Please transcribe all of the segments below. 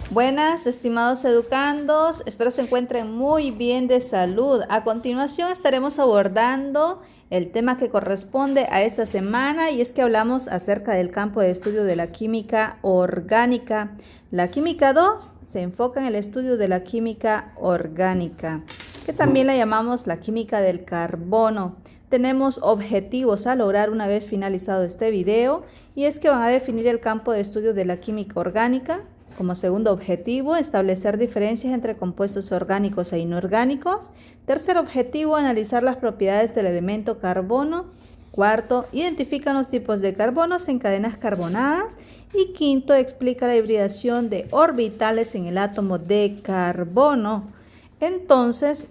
Buenas, estimados educandos, espero se encuentren muy bien de salud. A continuación estaremos abordando el tema que corresponde a esta semana y es que hablamos acerca del campo de estudio de la química orgánica. La química 2 se enfoca en el estudio de la química orgánica, que también la llamamos la química del carbono. Tenemos objetivos a lograr una vez finalizado este video y es que van a definir el campo de estudio de la química orgánica. Como segundo objetivo, establecer diferencias entre compuestos orgánicos e inorgánicos. Tercer objetivo, analizar las propiedades del elemento carbono. Cuarto, identifica los tipos de carbonos en cadenas carbonadas. Y quinto, explica la hibridación de orbitales en el átomo de carbono. Entonces,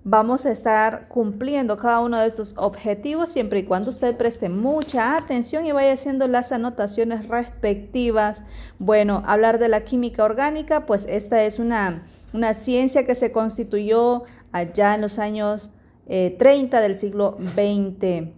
vamos a estar cumpliendo cada uno de estos objetivos siempre y cuando usted preste mucha atención y vaya haciendo las anotaciones respectivas. Bueno, hablar de la química orgánica, pues esta es una ciencia que se constituyó allá en los años 30 del siglo XX.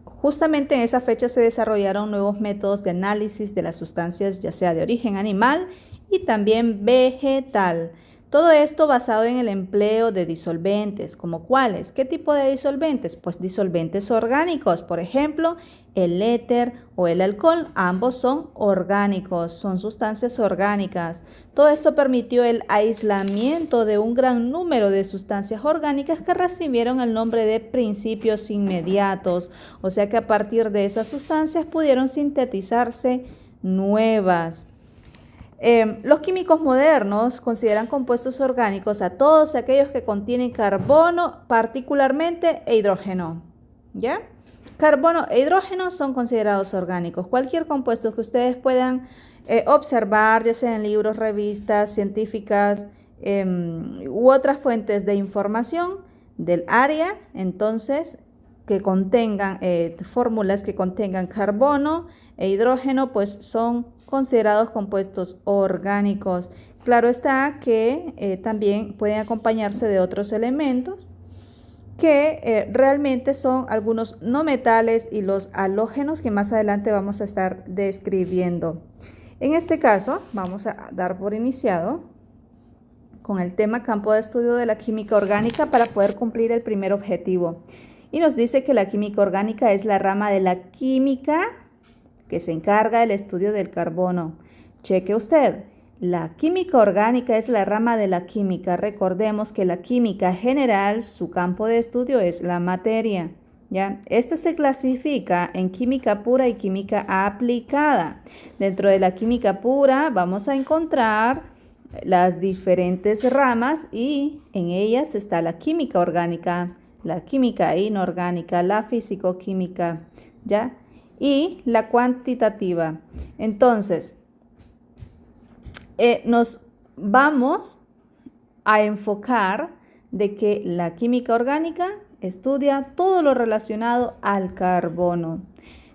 Justamente en esa fecha se desarrollaron nuevos métodos de análisis de las sustancias, ya sea de origen animal y también vegetal. Todo esto basado en el empleo de disolventes, ¿como cuáles? ¿Qué tipo de disolventes? Pues disolventes orgánicos, por ejemplo, el éter o el alcohol, ambos son orgánicos, son sustancias orgánicas. Todo esto permitió el aislamiento de un gran número de sustancias orgánicas que recibieron el nombre de principios inmediatos, o sea que a partir de esas sustancias pudieron sintetizarse nuevas. Los químicos modernos consideran compuestos orgánicos a todos aquellos que contienen carbono, particularmente e hidrógeno. ¿Ya? Carbono e hidrógeno son considerados orgánicos. Cualquier compuesto que ustedes puedan observar, ya sea en libros, revistas científicas u otras fuentes de información del área, entonces, que contengan fórmulas que contengan carbono e hidrógeno, pues son considerados compuestos orgánicos. Claro está que también pueden acompañarse de otros elementos que realmente son algunos no metales y los halógenos que más adelante vamos a estar describiendo. En este caso, vamos a dar por iniciado con el tema campo de estudio de la química orgánica para poder cumplir el primer objetivo. Y nos dice que la química orgánica es la rama de la química que se encarga del estudio del carbono. Cheque usted, la química orgánica es la rama de la química. Recordemos que la química general, su campo de estudio es la materia. ¿Ya? Esta se clasifica en química pura y química aplicada. Dentro de la química pura vamos a encontrar las diferentes ramas y en ellas está la química orgánica, la química inorgánica, la físico-química, ¿ya? Y la cuantitativa. Entonces, nos vamos a enfocar de que la química orgánica estudia todo lo relacionado al carbono,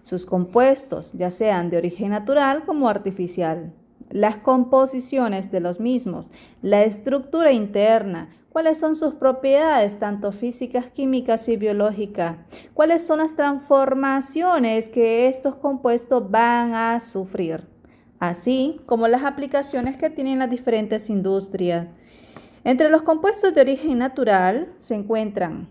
sus compuestos, ya sean de origen natural como artificial, las composiciones de los mismos, la estructura interna, cuáles son sus propiedades, tanto físicas, químicas y biológicas, cuáles son las transformaciones que estos compuestos van a sufrir, así como las aplicaciones que tienen las diferentes industrias. Entre los compuestos de origen natural se encuentran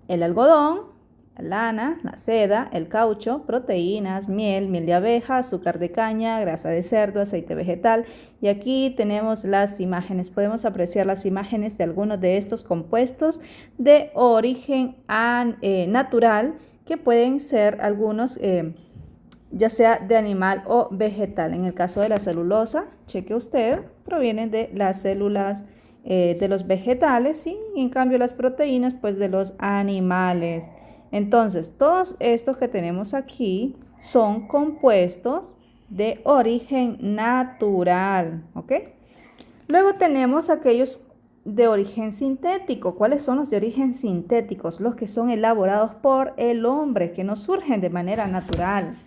el algodón, la lana, la seda, el caucho, proteínas, miel de abeja, azúcar de caña, grasa de cerdo, aceite vegetal. Y aquí tenemos las imágenes. Podemos apreciar las imágenes de algunos de estos compuestos de origen natural, que pueden ser algunos, ya sea de animal o vegetal. En el caso de la celulosa, cheque usted, provienen de las células de los vegetales, ¿sí? Y en cambio las proteínas, pues de los animales. Entonces, todos estos que tenemos aquí son compuestos de origen natural, ¿ok? Luego tenemos aquellos de origen sintético. ¿Cuáles son los de origen sintéticos? Los que son elaborados por el hombre, que no surgen de manera natural,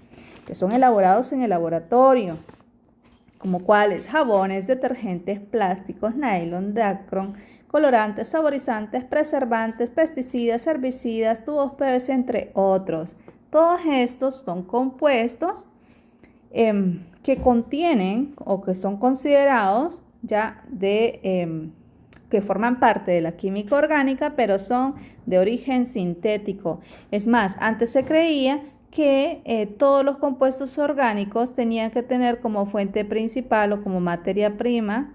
que son elaborados en el laboratorio, como cuáles: jabones, detergentes, plásticos, nylon, dacron, colorantes, saborizantes, preservantes, pesticidas, herbicidas, tubos PVC, entre otros. Todos estos son compuestos que contienen o que son considerados ya que forman parte de la química orgánica, pero son de origen sintético. Es más, antes se creía que todos los compuestos orgánicos tenían que tener como fuente principal o como materia prima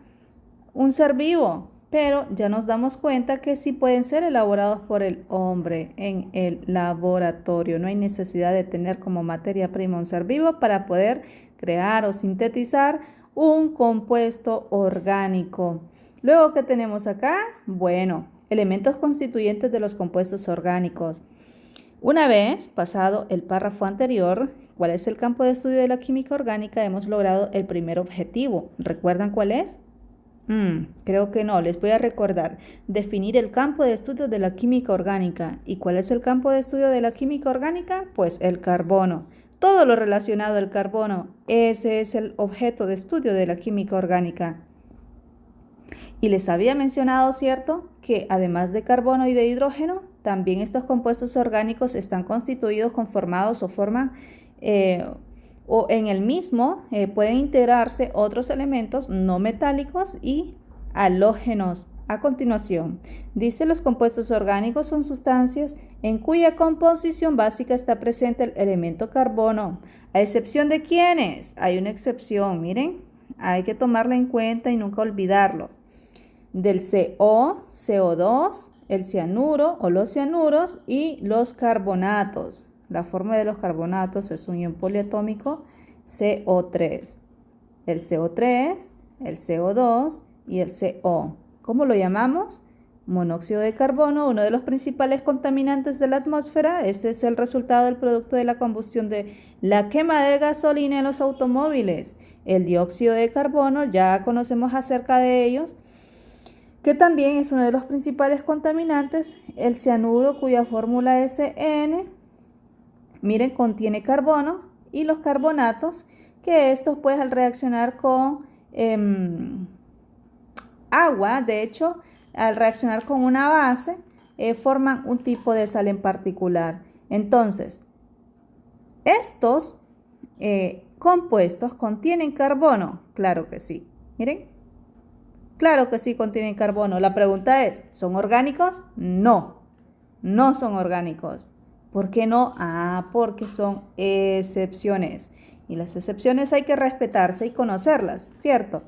un ser vivo, pero ya nos damos cuenta que sí pueden ser elaborados por el hombre en el laboratorio. No hay necesidad de tener como materia prima un ser vivo para poder crear o sintetizar un compuesto orgánico. Luego, ¿qué tenemos acá? Bueno, elementos constituyentes de los compuestos orgánicos. Una vez pasado el párrafo anterior, ¿cuál es el campo de estudio de la química orgánica? Hemos logrado el primer objetivo. ¿Recuerdan cuál es? Creo que no, les voy a recordar. Definir el campo de estudio de la química orgánica. ¿Y cuál es el campo de estudio de la química orgánica? Pues el carbono. Todo lo relacionado al carbono, ese es el objeto de estudio de la química orgánica. Y les había mencionado, ¿cierto?, que además de carbono y de hidrógeno, también estos compuestos orgánicos están constituidos, conformados o forman o en el mismo pueden integrarse otros elementos no metálicos y halógenos. A continuación, dice los compuestos orgánicos son sustancias en cuya composición básica está presente el elemento carbono. ¿A excepción de quiénes? Hay una excepción, miren, hay que tomarla en cuenta y nunca olvidarlo. Del CO, CO2, el cianuro o los cianuros y los carbonatos. La forma de los carbonatos es un ion poliatómico CO3. El CO3, el CO2 y el CO. ¿Cómo lo llamamos? Monóxido de carbono, uno de los principales contaminantes de la atmósfera. Ese es el resultado del producto de la combustión de la quema de gasolina en los automóviles. El dióxido de carbono, ya conocemos acerca de ellos, que también es uno de los principales contaminantes. El cianuro, cuya fórmula es CN, miren, contiene carbono, y los carbonatos, que estos pues al reaccionar con agua, de hecho, al reaccionar con una base, forman un tipo de sal en particular. Entonces, estos compuestos contienen carbono. Claro que sí. Miren, claro que sí contienen carbono. La pregunta es, ¿son orgánicos? No, no son orgánicos. ¿Por qué no? Porque son excepciones. Y las excepciones hay que respetarse y conocerlas, ¿cierto?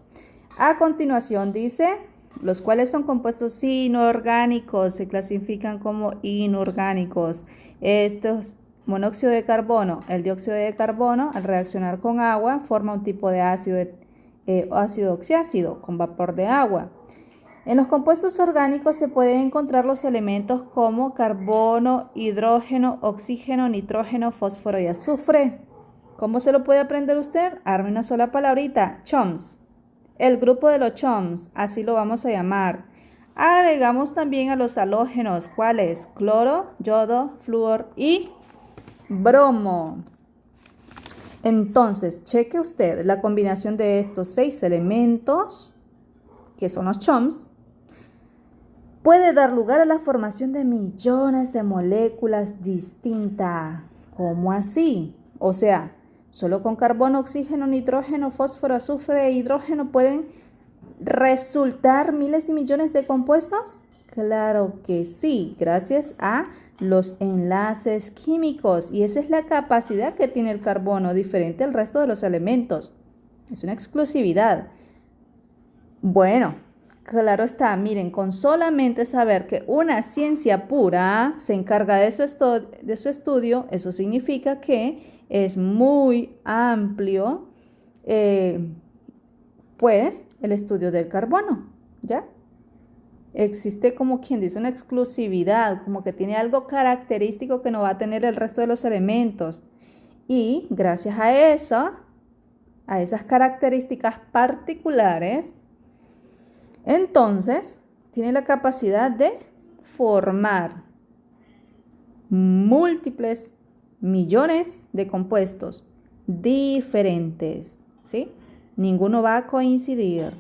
A continuación dice, los cuales son compuestos inorgánicos, se clasifican como inorgánicos. Estos, monóxido de carbono, el dióxido de carbono, al reaccionar con agua, forma un tipo de ácido oxiácido con vapor de agua. En los compuestos orgánicos se pueden encontrar los elementos como carbono, hidrógeno, oxígeno, nitrógeno, fósforo y azufre. ¿Cómo se lo puede aprender usted? Arme una sola palabrita, CHOMS. El grupo de los CHOMS, así lo vamos a llamar. Agregamos también a los halógenos, ¿cuáles? Cloro, yodo, flúor y bromo. Entonces, cheque usted la combinación de estos 6 elementos, que son los CHOMS, puede dar lugar a la formación de millones de moléculas distintas. ¿Cómo así? O sea, solo con carbono, oxígeno, nitrógeno, fósforo, azufre e hidrógeno pueden resultar miles y millones de compuestos. Claro que sí, gracias a los enlaces químicos. Y esa es la capacidad que tiene el carbono, diferente al resto de los elementos. Es una exclusividad. Bueno, claro está, miren, con solamente saber que una ciencia pura se encarga de su estudio, eso significa que es muy amplio, pues, el estudio del carbono, ¿ya? Existe, como quien dice, una exclusividad, como que tiene algo característico que no va a tener el resto de los elementos. Y gracias a eso, a esas características particulares, entonces, tiene la capacidad de formar múltiples millones de compuestos diferentes, ¿sí? Ninguno va a coincidir.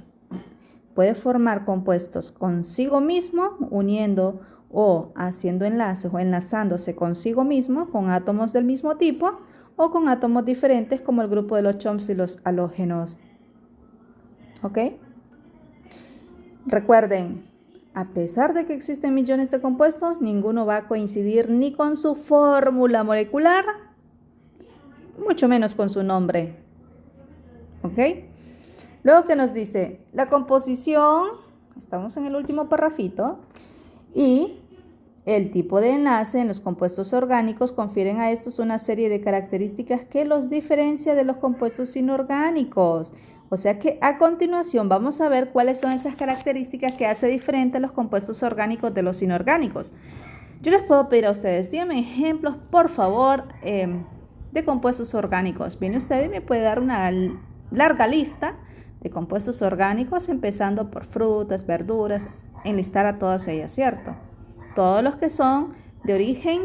Puede formar compuestos consigo mismo, uniendo o haciendo enlaces o enlazándose consigo mismo con átomos del mismo tipo, o con átomos diferentes como el grupo de los CHOMS y los halógenos. ¿Ok? Recuerden, a pesar de que existen millones de compuestos, ninguno va a coincidir ni con su fórmula molecular, mucho menos con su nombre. ¿Ok? Luego que nos dice la composición, estamos en el último parrafito, y el tipo de enlace en los compuestos orgánicos confieren a estos una serie de características que los diferencia de los compuestos inorgánicos. O sea que a continuación vamos a ver cuáles son esas características que hace diferente a los compuestos orgánicos de los inorgánicos. Yo les puedo pedir a ustedes, díganme ejemplos, por favor, de compuestos orgánicos. Viene usted y me puede dar una larga lista de compuestos orgánicos, empezando por frutas, verduras, enlistar a todas ellas, ¿cierto? Todos los que son de origen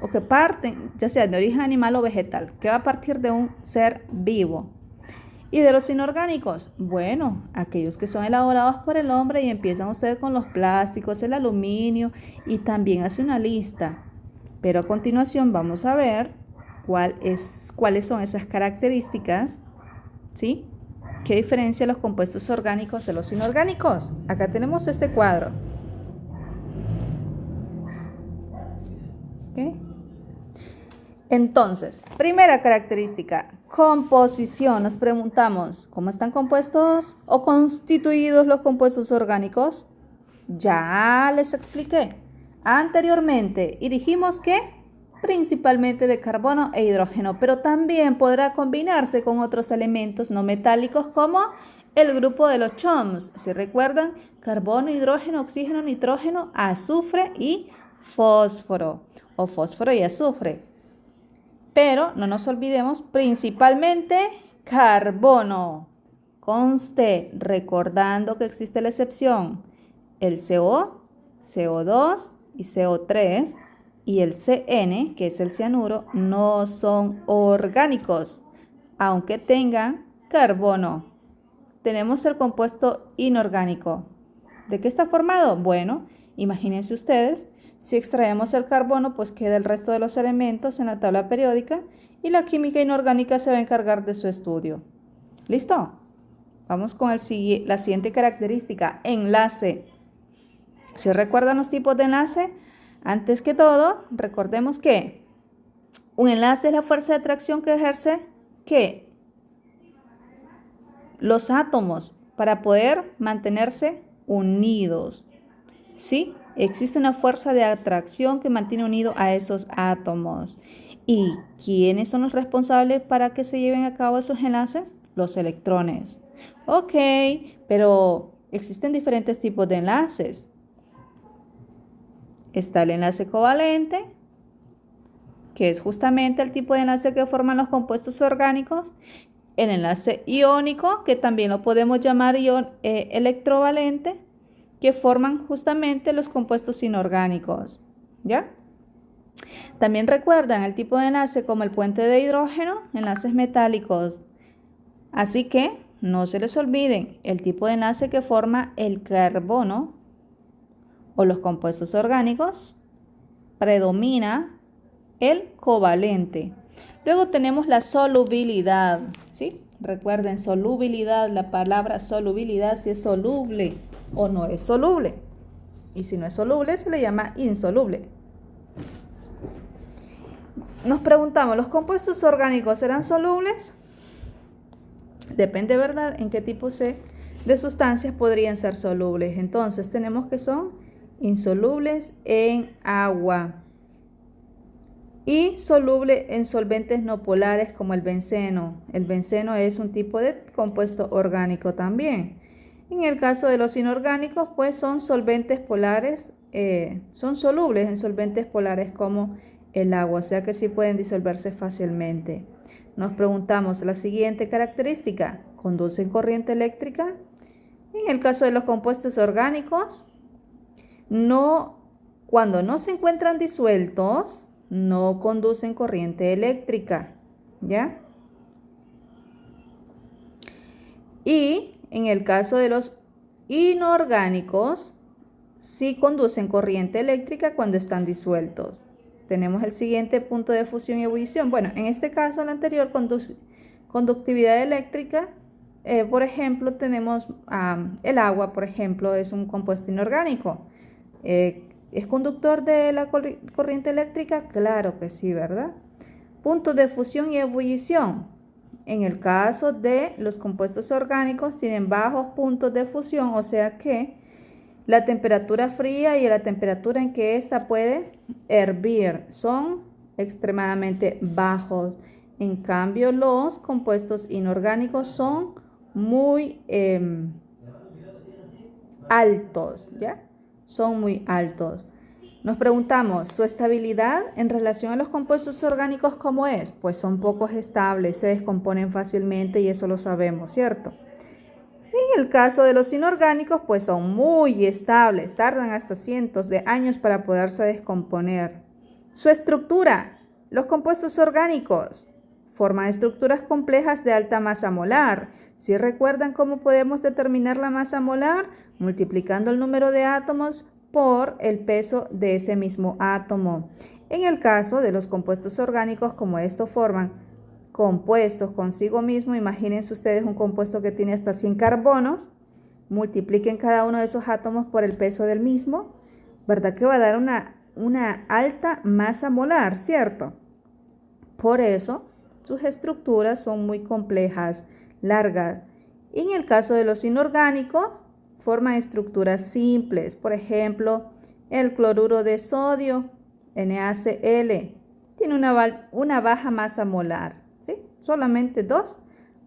o que parten, ya sea de origen animal o vegetal, que va a partir de un ser vivo. Y de los inorgánicos, bueno, aquellos que son elaborados por el hombre y empiezan ustedes con los plásticos, el aluminio y también hace una lista. Pero a continuación vamos a ver cuáles son esas características, ¿sí? ¿Qué diferencia los compuestos orgánicos de los inorgánicos? Acá tenemos este cuadro. ¿Okay? Entonces, primera característica, composición. Nos preguntamos, ¿cómo están compuestos o constituidos los compuestos orgánicos? Ya les expliqué anteriormente y dijimos que principalmente de carbono e hidrógeno, pero también podrá combinarse con otros elementos no metálicos como el grupo de los CHOMS. Si recuerdan, carbono, hidrógeno, oxígeno, nitrógeno, azufre y fósforo, o fósforo y azufre. Pero no nos olvidemos, principalmente carbono. Conste, recordando que existe la excepción, el CO, CO2 y CO3 y el CN, que es el cianuro, no son orgánicos, aunque tengan carbono. Tenemos el compuesto inorgánico. ¿De qué está formado? Bueno, imagínense ustedes, si extraemos el carbono, pues queda el resto de los elementos en la tabla periódica y la química inorgánica se va a encargar de su estudio. ¿Listo? Vamos con la siguiente característica, enlace. Si recuerdan los tipos de enlace, antes que todo, recordemos que un enlace es la fuerza de atracción que ejerce ¿qué? Los átomos para poder mantenerse unidos. ¿Sí? Existe una fuerza de atracción que mantiene unidos a esos átomos. ¿Y quiénes son los responsables para que se lleven a cabo esos enlaces? Los electrones. Ok, pero existen diferentes tipos de enlaces. Está el enlace covalente, que es justamente el tipo de enlace que forman los compuestos orgánicos. El enlace iónico, que también lo podemos llamar electrovalente, que forman justamente los compuestos inorgánicos, ¿ya? También recuerdan el tipo de enlace como el puente de hidrógeno, enlaces metálicos. Así que no se les olviden el tipo de enlace que forma el carbono o los compuestos orgánicos, predomina el covalente. Luego tenemos la solubilidad, ¿sí? Recuerden, solubilidad, la palabra solubilidad, si es soluble o no es soluble. Y si no es soluble, se le llama insoluble. Nos preguntamos, ¿los compuestos orgánicos serán solubles? Depende, ¿verdad?, en qué tipo de sustancias podrían ser solubles. Entonces, tenemos que son insolubles en agua y soluble en solventes no polares como el benceno. El benceno es un tipo de compuesto orgánico también. En el caso de los inorgánicos, pues son solventes polares, son solubles en solventes polares como el agua, o sea que sí pueden disolverse fácilmente. Nos preguntamos la siguiente característica, ¿conducen corriente eléctrica? En el caso de los compuestos orgánicos, cuando no se encuentran disueltos, no conducen corriente eléctrica, ¿ya? Y en el caso de los inorgánicos, sí conducen corriente eléctrica cuando están disueltos. tenemos el siguiente punto de fusión y ebullición. Bueno, en este caso, el anterior, conductividad eléctrica, por ejemplo, tenemos el agua, por ejemplo, es un compuesto inorgánico. ¿Es conductor de la corriente eléctrica? Claro que sí, ¿verdad? Puntos de fusión y ebullición. En el caso de los compuestos orgánicos, tienen bajos puntos de fusión, o sea que la temperatura fría y la temperatura en que ésta puede hervir son extremadamente bajos. En cambio, los compuestos inorgánicos son muy altos, ¿ya? Son muy altos. Nos preguntamos, ¿su estabilidad en relación a los compuestos orgánicos cómo es? Pues son poco estables, se descomponen fácilmente y eso lo sabemos, ¿cierto? En el caso de los inorgánicos, pues son muy estables, tardan hasta cientos de años para poderse descomponer. Su estructura, los compuestos orgánicos forman estructuras complejas de alta masa molar. ¿Sí recuerdan cómo podemos determinar la masa molar? Multiplicando el número de átomos por el peso de ese mismo átomo. En el caso de los compuestos orgánicos, como estos forman compuestos consigo mismo, imagínense ustedes un compuesto que tiene hasta 100 carbonos, multipliquen cada uno de esos átomos por el peso del mismo, ¿verdad que va a dar una alta masa molar, cierto? Por eso, sus estructuras son muy complejas, largas. Y en el caso de los inorgánicos, forman estructuras simples. Por ejemplo, el cloruro de sodio, NaCl, tiene una baja masa molar, ¿sí? Solamente 2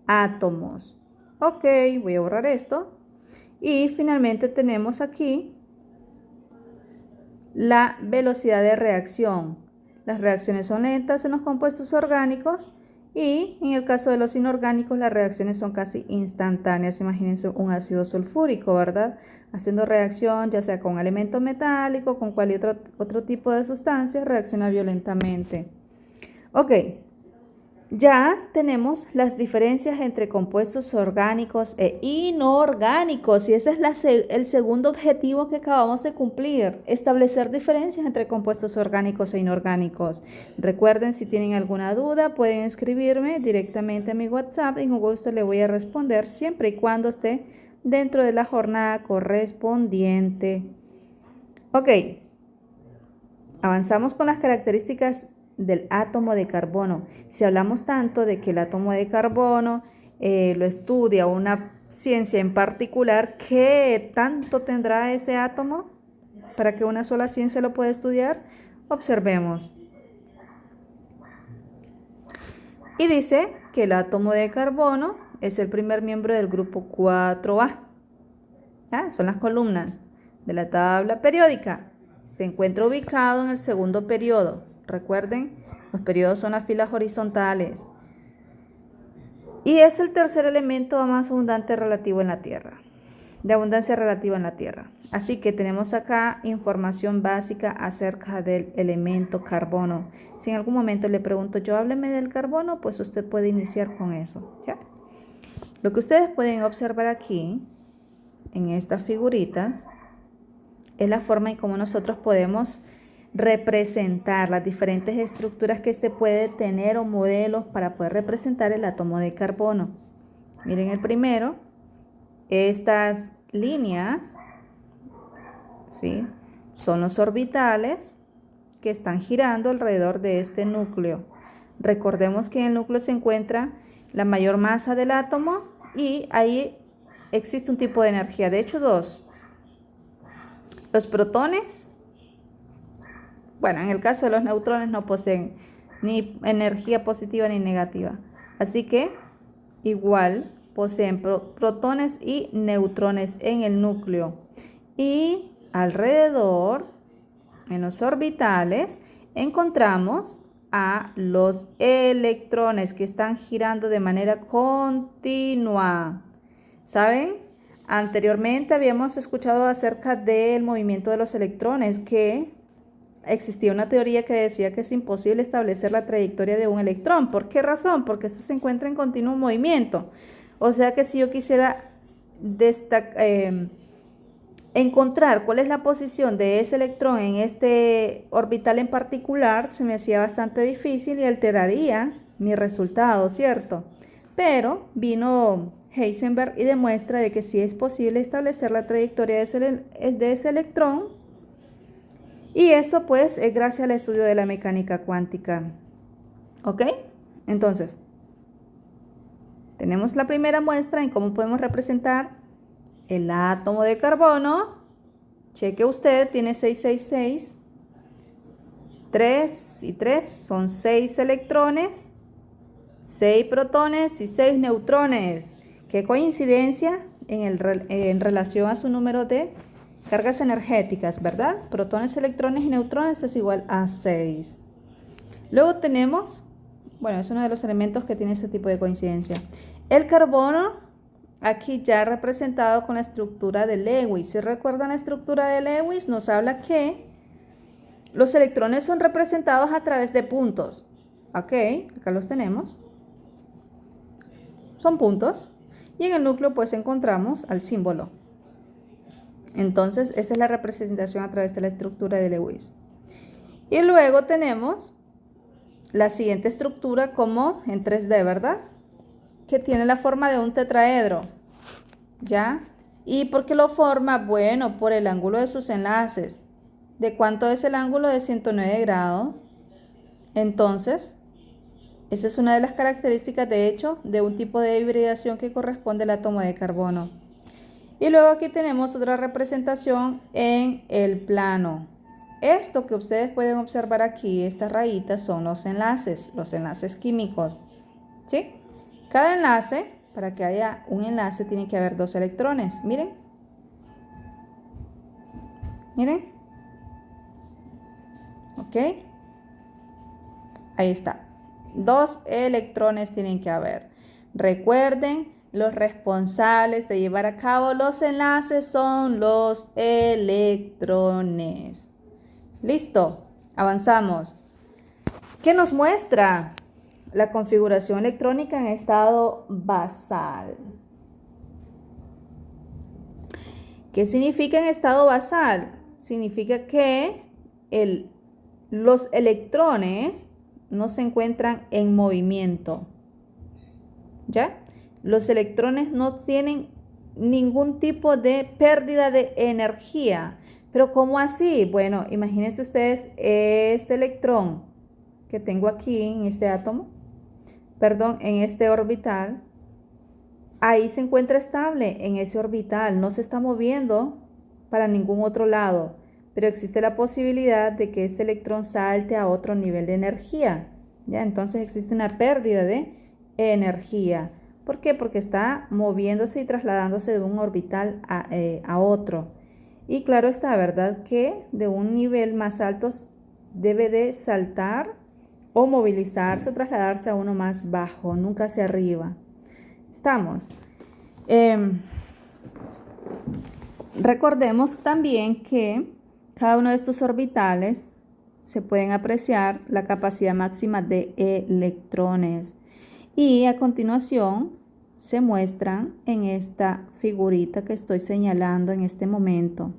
átomos. Ok, voy a borrar esto. Y finalmente tenemos aquí la velocidad de reacción. Las reacciones son lentas en los compuestos orgánicos y en el caso de los inorgánicos las reacciones son casi instantáneas. Imagínense un ácido sulfúrico, ¿verdad? Haciendo reacción ya sea con elemento metálico, con cualquier otro tipo de sustancia, reacciona violentamente. Ok. Ya tenemos las diferencias entre compuestos orgánicos e inorgánicos y ese es el segundo objetivo que acabamos de cumplir, establecer diferencias entre compuestos orgánicos e inorgánicos. Recuerden, si tienen alguna duda pueden escribirme directamente a mi WhatsApp y con gusto le voy a responder siempre y cuando esté dentro de la jornada correspondiente. Ok, avanzamos con las características del átomo de carbono. Si hablamos tanto de que el átomo de carbono lo estudia una ciencia en particular, ¿qué tanto tendrá ese átomo para que una sola ciencia lo pueda estudiar? Observemos. Y dice que el átomo de carbono es el primer miembro del grupo 4A. ¿Ya? Son las columnas de la tabla periódica. Se encuentra ubicado en el segundo periodo. Recuerden, los periodos son las filas horizontales. Y es el tercer elemento más abundante relativo en la Tierra. De abundancia relativa en la Tierra. Así que tenemos acá información básica acerca del elemento carbono. Si en algún momento le pregunto yo, hábleme del carbono, pues usted puede iniciar con eso, ¿ya? Lo que ustedes pueden observar aquí, en estas figuritas, es la forma en cómo nosotros podemos representar las diferentes estructuras que este puede tener o modelos para poder representar el átomo de carbono. Miren el primero, estas líneas, ¿sí?, son los orbitales que están girando alrededor de este núcleo. Recordemos que en el núcleo se encuentra la mayor masa del átomo y ahí existe un tipo de energía, de hecho dos. Los protones, bueno, en el caso de los neutrones no poseen ni energía positiva ni negativa. Así que igual poseen protones y neutrones en el núcleo. Y alrededor, en los orbitales, encontramos a los electrones que están girando de manera continua. ¿Saben? Anteriormente habíamos escuchado acerca del movimiento de los electrones, que existía una teoría que decía que es imposible establecer la trayectoria de un electrón. ¿Por qué razón? Porque este se encuentra en continuo movimiento. O sea que si yo quisiera encontrar cuál es la posición de ese electrón en este orbital en particular se me hacía bastante difícil y alteraría mi resultado, ¿cierto? Pero vino Heisenberg y demuestra de que sí es posible establecer la trayectoria de ese electrón, y eso pues es gracias al estudio de la mecánica cuántica. ¿Ok? Entonces, tenemos la primera muestra en cómo podemos representar el átomo de carbono. Cheque usted, tiene 666. 3 y 3 son 6 electrones, 6 protones y 6 neutrones. Qué coincidencia en relación a su número de cargas energéticas, ¿verdad? Protones, electrones y neutrones es igual a 6. Luego tenemos, bueno, es uno de los elementos que tiene ese tipo de coincidencia. El carbono, aquí ya representado con la estructura de Lewis. Si recuerdan la estructura de Lewis, nos habla que los electrones son representados a través de puntos. Ok, acá los tenemos. Son puntos. Y en el núcleo pues encontramos al símbolo. Entonces, esta es la representación a través de la estructura de Lewis. Y luego tenemos la siguiente estructura como en 3D, ¿verdad? Que tiene la forma de un tetraedro. ¿Ya? ¿Y por qué lo forma? Bueno, por el ángulo de sus enlaces. ¿De cuánto es el ángulo? De 109 grados. Entonces, esa es una de las características, de hecho, de un tipo de hibridación que corresponde al átomo de carbono. Y luego aquí tenemos otra representación en el plano. Esto que ustedes pueden observar aquí, estas rayitas, son los enlaces químicos. ¿Sí? Cada enlace, para que haya un enlace, tiene que haber 2 electrones. Miren. Miren. ¿Ok? Ahí está. 2 electrones tienen que haber. Recuerden, los responsables de llevar a cabo los enlaces son los electrones. Listo, avanzamos. ¿Qué nos muestra? La configuración electrónica en estado basal. ¿Qué significa en estado basal? Significa que los electrones no se encuentran en movimiento. ¿Ya? Los electrones no tienen ningún tipo de pérdida de energía. ¿Pero cómo así? Bueno, imagínense ustedes este electrón que tengo aquí en este átomo, en este orbital. Ahí se encuentra estable en ese orbital, no se está moviendo para ningún otro lado, pero existe la posibilidad de que este electrón salte a otro nivel de energía. ¿Ya? Entonces existe una pérdida de energía. ¿Por qué? Porque está moviéndose y trasladándose de un orbital a otro. Y claro está, ¿verdad? Que de un nivel más alto debe de saltar o movilizarse o trasladarse a uno más bajo, nunca hacia arriba. ¿Estamos? Recordemos también que cada uno de estos orbitales se pueden apreciar la capacidad máxima de electrones. Y a continuación se muestran en esta figurita que estoy señalando en este momento.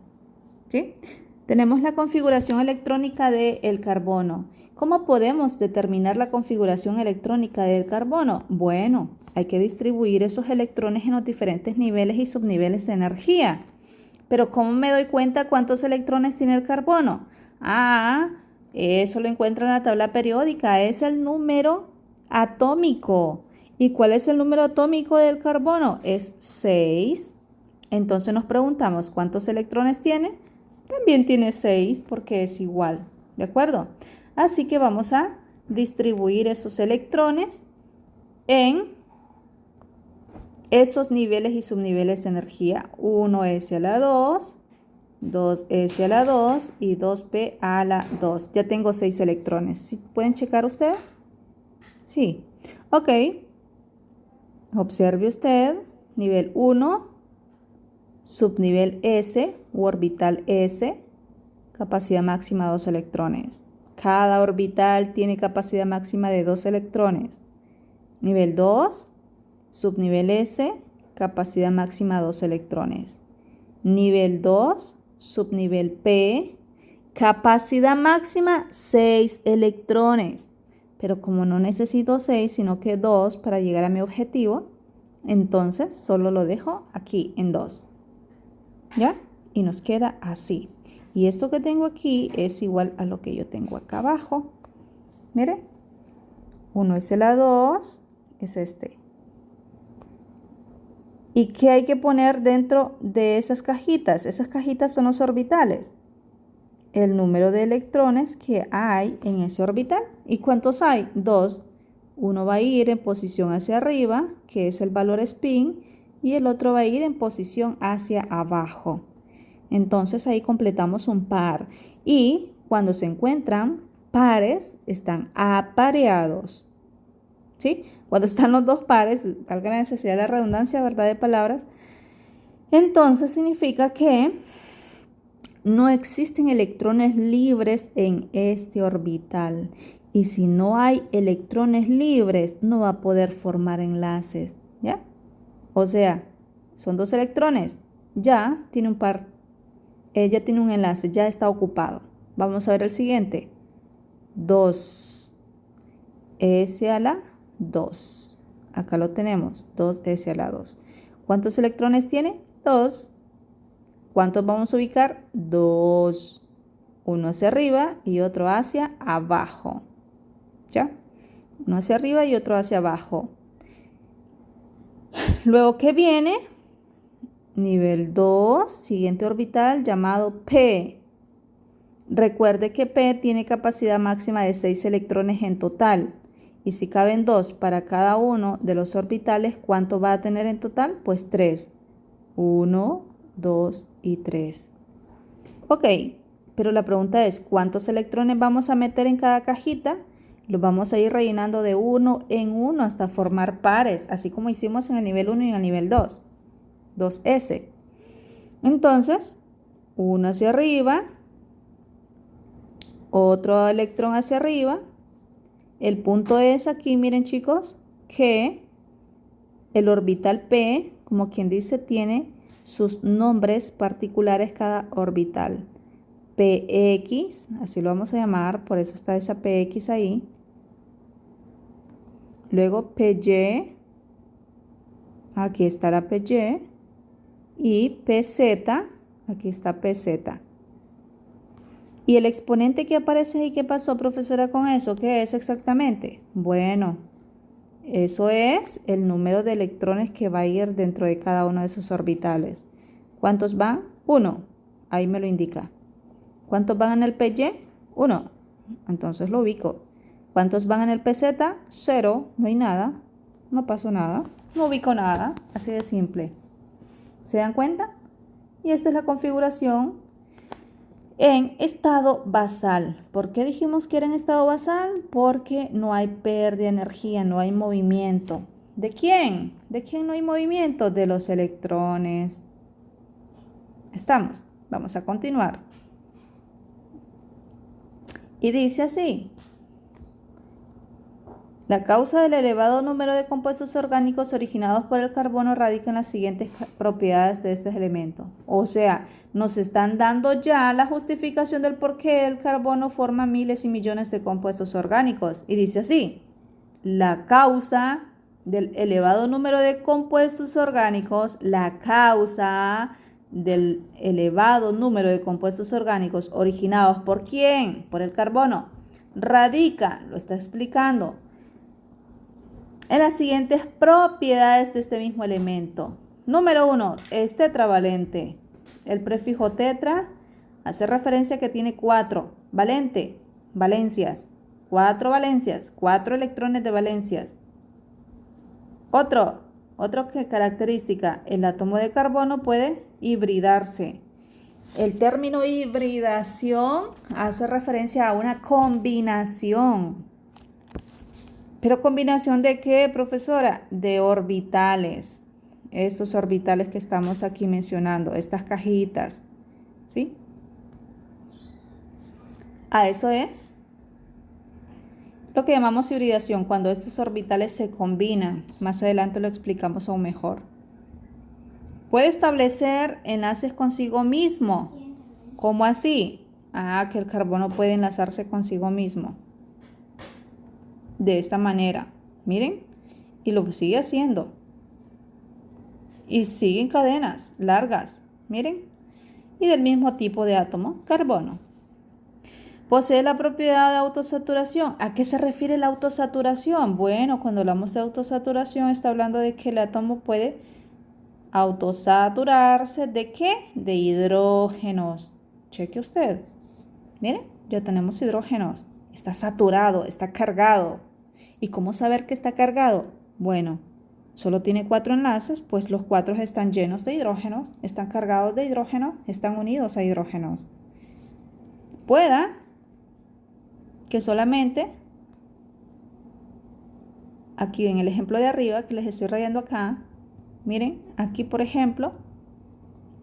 ¿Sí? Tenemos la configuración electrónica del carbono. ¿Cómo podemos determinar la configuración electrónica del carbono? Bueno, hay que distribuir esos electrones en los diferentes niveles y subniveles de energía. Pero ¿cómo me doy cuenta cuántos electrones tiene el carbono? Eso lo encuentro en la tabla periódica. Es el número atómico. ¿Y cuál es el número atómico del carbono? Es 6. Entonces nos preguntamos, ¿cuántos electrones tiene? También tiene 6 porque es igual, ¿de acuerdo? Así que vamos a distribuir esos electrones en esos niveles y subniveles de energía. 1s a la 2, 2s a la 2 y 2p a la 2. Ya tengo 6 electrones. ¿Sí? ¿Pueden checar ustedes? Sí. Ok. Observe usted, nivel 1, subnivel S u orbital S, capacidad máxima 2 electrones. Cada orbital tiene capacidad máxima de 2 electrones. Nivel 2, subnivel S, capacidad máxima 2 electrones. Nivel 2, subnivel P, capacidad máxima 6 electrones. Pero como no necesito 6, sino que 2 para llegar a mi objetivo, entonces solo lo dejo aquí en 2. ¿Ya? Y nos queda así. Y esto que tengo aquí es igual a lo que yo tengo acá abajo. Mire, 1s2 es este. ¿Y qué hay que poner dentro de esas cajitas? Esas cajitas son los orbitales. El número de electrones que hay en ese orbital. ¿Y cuántos hay? 2. Uno va a ir en posición hacia arriba, que es el valor spin, y el otro va a ir en posición hacia abajo. Entonces ahí completamos un par. Y cuando se encuentran pares, están apareados. ¿Sí? Cuando están los dos pares, valga la necesidad de la redundancia, ¿verdad? De palabras, entonces significa que no existen electrones libres en este orbital. Y si no hay electrones libres, no va a poder formar enlaces. ¿Ya? O sea, son dos electrones. Ya tiene un par. Ya tiene un enlace, ya está ocupado. Vamos a ver el siguiente. 2. S a la 2. Acá lo tenemos, 2s a la 2. ¿Cuántos electrones tiene? 2. ¿Cuántos vamos a ubicar? 2. Uno hacia arriba y otro hacia abajo. ¿Ya? Uno hacia arriba y otro hacia abajo. Luego, ¿qué viene? Nivel 2, siguiente orbital llamado P. Recuerde que P tiene capacidad máxima de 6 electrones en total. Y si caben 2 para cada uno de los orbitales, ¿cuánto va a tener en total? Pues 3. 1, 2 y 3. Ok, pero la pregunta es, ¿cuántos electrones vamos a meter en cada cajita? Los vamos a ir rellenando de uno en uno hasta formar pares, así como hicimos en el nivel 1 y en el nivel 2. 2s. Entonces, uno hacia arriba, otro electrón hacia arriba. El punto es aquí, miren chicos, que el orbital P, como quien dice, tiene sus nombres particulares cada orbital. PX, así lo vamos a llamar, por eso está esa PX ahí. Luego PY, aquí está la PY. Y PZ, aquí está PZ. ¿Y el exponente que aparece ahí, qué pasó, profesora, con eso? ¿Qué es exactamente? Bueno, eso es el número de electrones que va a ir dentro de cada uno de esos orbitales. ¿Cuántos van? 1. Ahí me lo indica. ¿Cuántos van en el PY? 1. Entonces lo ubico. ¿Cuántos van en el PZ? 0. No hay nada. No pasó nada. No ubico nada. Así de simple. ¿Se dan cuenta? Y esta es la configuración en estado basal. ¿Por qué dijimos que era en estado basal? Porque no hay pérdida de energía, no hay movimiento. ¿De quién? ¿De quién no hay movimiento? De los electrones. Estamos. Vamos a continuar. Y dice así. La causa del elevado número de compuestos orgánicos originados por el carbono radica en las siguientes propiedades de este elemento. O sea, nos están dando ya la justificación del por qué el carbono forma miles y millones de compuestos orgánicos. Y dice así, la causa del elevado número de compuestos orgánicos, la causa del elevado número de compuestos orgánicos originados ¿por quién? Por el carbono. Radica, lo está explicando, en las siguientes propiedades de este mismo elemento. Número 1, es tetravalente. El prefijo tetra hace referencia a que tiene 4 valencias. 4 valencias, 4 electrones de valencias. Otra característica, el átomo de carbono puede hibridarse. El término hibridación hace referencia a una combinación. ¿Pero combinación de qué, profesora? De orbitales. Estos orbitales que estamos aquí mencionando, estas cajitas, ¿sí? A eso es lo que llamamos hibridación, cuando estos orbitales se combinan. Más adelante lo explicamos aún mejor. Puede establecer enlaces consigo mismo. ¿Cómo así? Que el carbono puede enlazarse consigo mismo. De esta manera. Miren. Y lo sigue haciendo. Y siguen cadenas largas. Miren. Y del mismo tipo de átomo, carbono. Posee la propiedad de autosaturación. ¿A qué se refiere la autosaturación? Bueno, cuando hablamos de autosaturación, está hablando de que el átomo puede autosaturarse. ¿De qué? De hidrógenos. Cheque usted. Mire, ya tenemos hidrógenos. Está saturado, está cargado. ¿Y cómo saber que está cargado? Bueno, solo tiene 4 enlaces, pues los 4 están llenos de hidrógenos, están cargados de hidrógeno, están unidos a hidrógenos. Pueda que solamente, aquí en el ejemplo de arriba, que les estoy rayando acá, miren, aquí por ejemplo,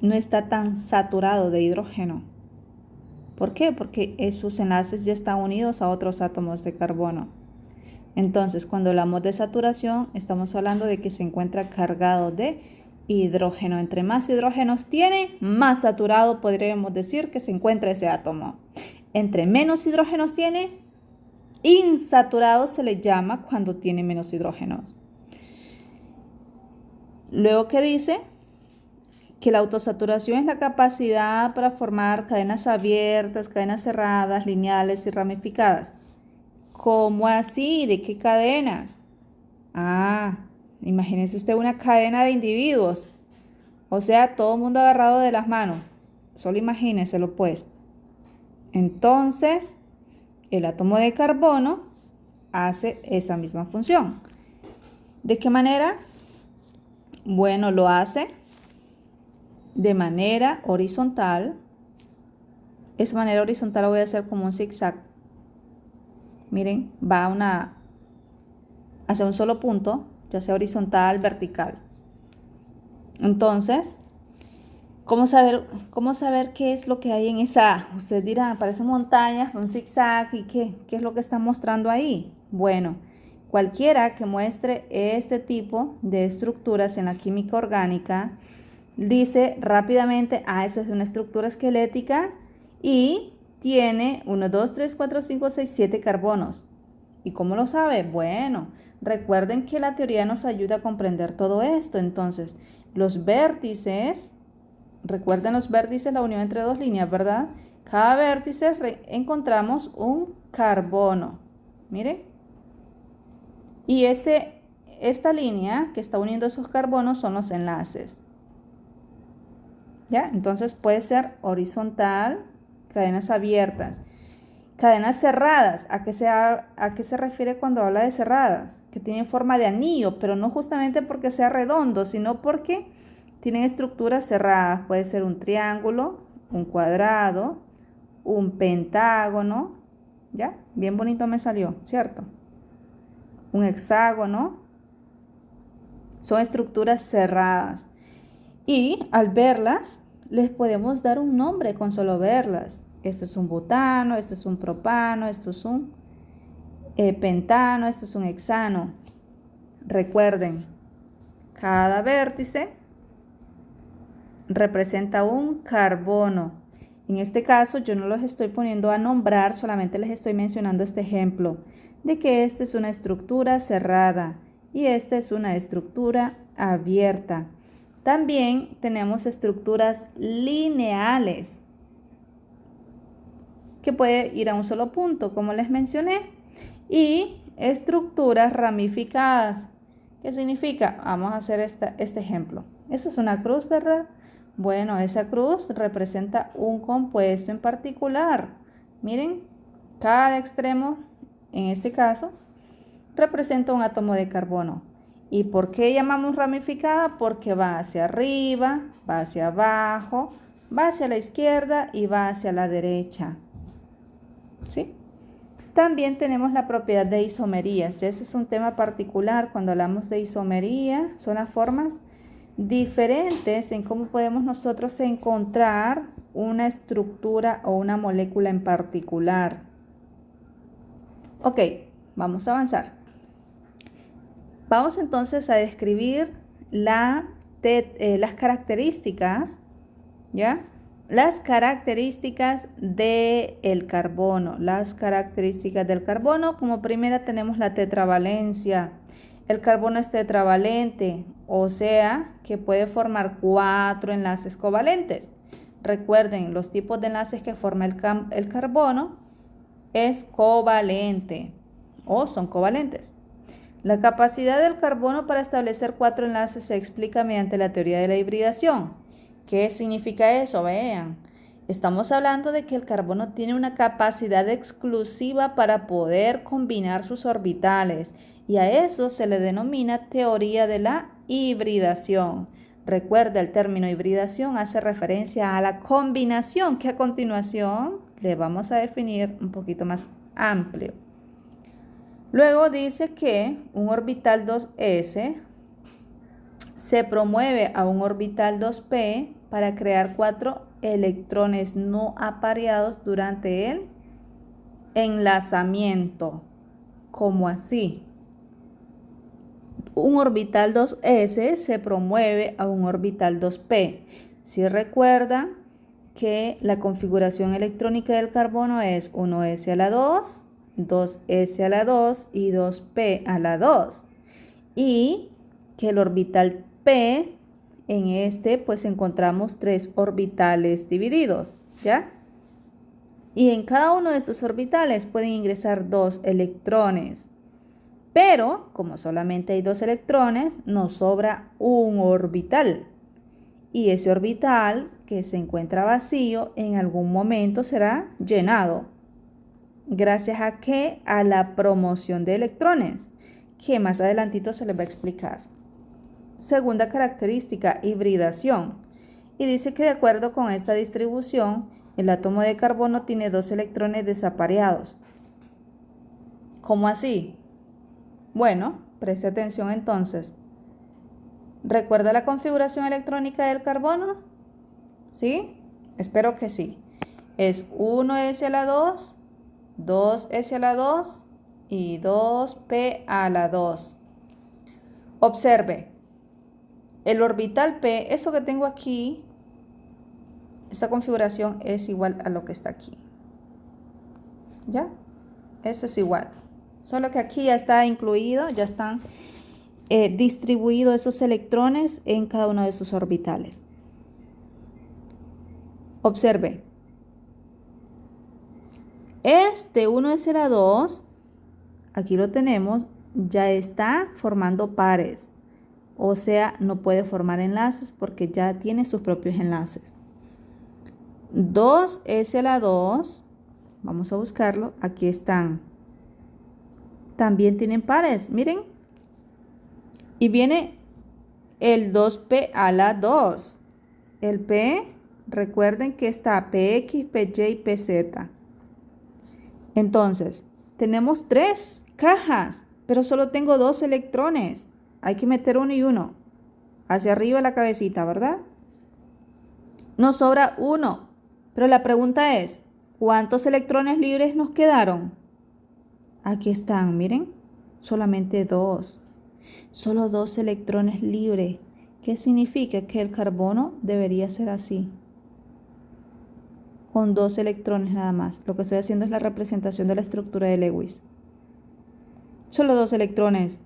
no está tan saturado de hidrógeno. ¿Por qué? Porque sus enlaces ya están unidos a otros átomos de carbono. Entonces, cuando hablamos de saturación, estamos hablando de que se encuentra cargado de hidrógeno. Entre más hidrógenos tiene, más saturado podríamos decir que se encuentra ese átomo. Entre menos hidrógenos tiene, insaturado se le llama cuando tiene menos hidrógenos. Luego, ¿qué dice? Que la autosaturación es la capacidad para formar cadenas abiertas, cadenas cerradas, lineales y ramificadas. ¿Cómo así? ¿De qué cadenas? Imagínese usted una cadena de individuos. O sea, todo el mundo agarrado de las manos. Solo imagínenselo pues. Entonces, el átomo de carbono hace esa misma función. ¿De qué manera? Bueno, lo hace de manera horizontal. Esa manera horizontal lo voy a hacer como un zigzag. Miren, va hacia un solo punto, ya sea horizontal, vertical. Entonces, ¿cómo saber qué es lo que hay en esa? Ustedes dirán, parecen montañas, un zigzag, ¿y qué es lo que está mostrando ahí? Bueno, cualquiera que muestre este tipo de estructuras en la química orgánica, dice rápidamente, eso es una estructura esquelética y tiene 1, 2, 3, 4, 5, 6, 7 carbonos. ¿Y cómo lo sabe? Bueno, recuerden que la teoría nos ayuda a comprender todo esto. Entonces, los vértices, recuerden los vértices, la unión entre dos líneas, ¿verdad? Cada vértice encontramos un carbono. Miren. Y esta línea que está uniendo esos carbonos son los enlaces. ¿Ya? Entonces puede ser horizontal, cadenas abiertas. Cadenas cerradas, ¿a qué se refiere cuando habla de cerradas? Que tienen forma de anillo, pero no justamente porque sea redondo, sino porque tienen estructuras cerradas. Puede ser un triángulo, un cuadrado, un pentágono, ¿ya? Bien bonito me salió, ¿cierto? Un hexágono. Son estructuras cerradas. Y al verlas, les podemos dar un nombre con solo verlas. Esto es un butano, esto es un propano, esto es un pentano, esto es un hexano. Recuerden, cada vértice representa un carbono. En este caso, yo no los estoy poniendo a nombrar, solamente les estoy mencionando este ejemplo de que esta es una estructura cerrada y esta es una estructura abierta. También tenemos estructuras lineales que puede ir a un solo punto, como les mencioné, y estructuras ramificadas. ¿Qué significa? Vamos a hacer este ejemplo. Esa es una cruz, ¿verdad? Bueno, esa cruz representa un compuesto en particular. Miren, cada extremo, en este caso, representa un átomo de carbono. ¿Y por qué llamamos ramificada? Porque va hacia arriba, va hacia abajo, va hacia la izquierda y va hacia la derecha. ¿Sí? También tenemos la propiedad de isomerías. Ese es un tema particular. Cuando hablamos de isomería, son las formas diferentes en cómo podemos nosotros encontrar una estructura o una molécula en particular. Ok, vamos a avanzar. Vamos entonces a describir la las características, ¿ya? Las características del carbono. Las características del carbono, como primera tenemos la tetravalencia. El carbono es tetravalente, o sea que puede formar 4 enlaces covalentes. Recuerden, los tipos de enlaces que forma el carbono es covalente o son covalentes. La capacidad del carbono para establecer 4 enlaces se explica mediante la teoría de la hibridación. ¿Qué significa eso? Vean, estamos hablando de que el carbono tiene una capacidad exclusiva para poder combinar sus orbitales y a eso se le denomina teoría de la hibridación. Recuerda, el término hibridación hace referencia a la combinación que a continuación le vamos a definir un poquito más amplio. Luego dice que un orbital 2s se promueve a un orbital 2p para crear 4 electrones no apareados durante el enlazamiento. ¿Cómo así? Un orbital 2s se promueve a un orbital 2p. Si recuerdan que la configuración electrónica del carbono es 1s a la 2, 2s a la 2 y 2p a la 2. Y que el orbital p, en este pues encontramos 3 orbitales divididos, ¿ya? Y en cada uno de estos orbitales pueden ingresar 2 electrones. Pero, como solamente hay 2 electrones, nos sobra un orbital. Y ese orbital que se encuentra vacío en algún momento será llenado. ¿Gracias a qué? A la promoción de electrones, que más adelantito se les va a explicar. Segunda característica, hibridación. Y dice que de acuerdo con esta distribución, el átomo de carbono tiene 2 electrones desapareados. ¿Cómo así? Bueno, preste atención entonces. ¿Recuerda la configuración electrónica del carbono? ¿Sí? Espero que sí. Es 1s a la 2, 2s a la 2 y 2p a la 2. Observe, el orbital p, eso que tengo aquí, esta configuración es igual a lo que está aquí. ¿Ya? Eso es igual. Solo que aquí ya está incluido, ya están distribuidos esos electrones en cada uno de sus orbitales. Observe. Este 1s a la 2, aquí lo tenemos, ya está formando pares. O sea, no puede formar enlaces porque ya tiene sus propios enlaces. 2s a la 2, vamos a buscarlo, aquí están. También tienen pares, miren. Y viene el 2p a la 2. El p, recuerden que está px, py y pz. Entonces, tenemos 3 cajas, pero solo tengo 2 electrones. Hay que meter uno y uno. Hacia arriba la cabecita, ¿verdad? Nos sobra 1. Pero la pregunta es, ¿cuántos electrones libres nos quedaron? Aquí están, miren. Solamente 2. Solo 2 electrones libres. ¿Qué significa? Que el carbono debería ser así. Con 2 electrones nada más. Lo que estoy haciendo es la representación de la estructura de Lewis. Solo 2 electrones.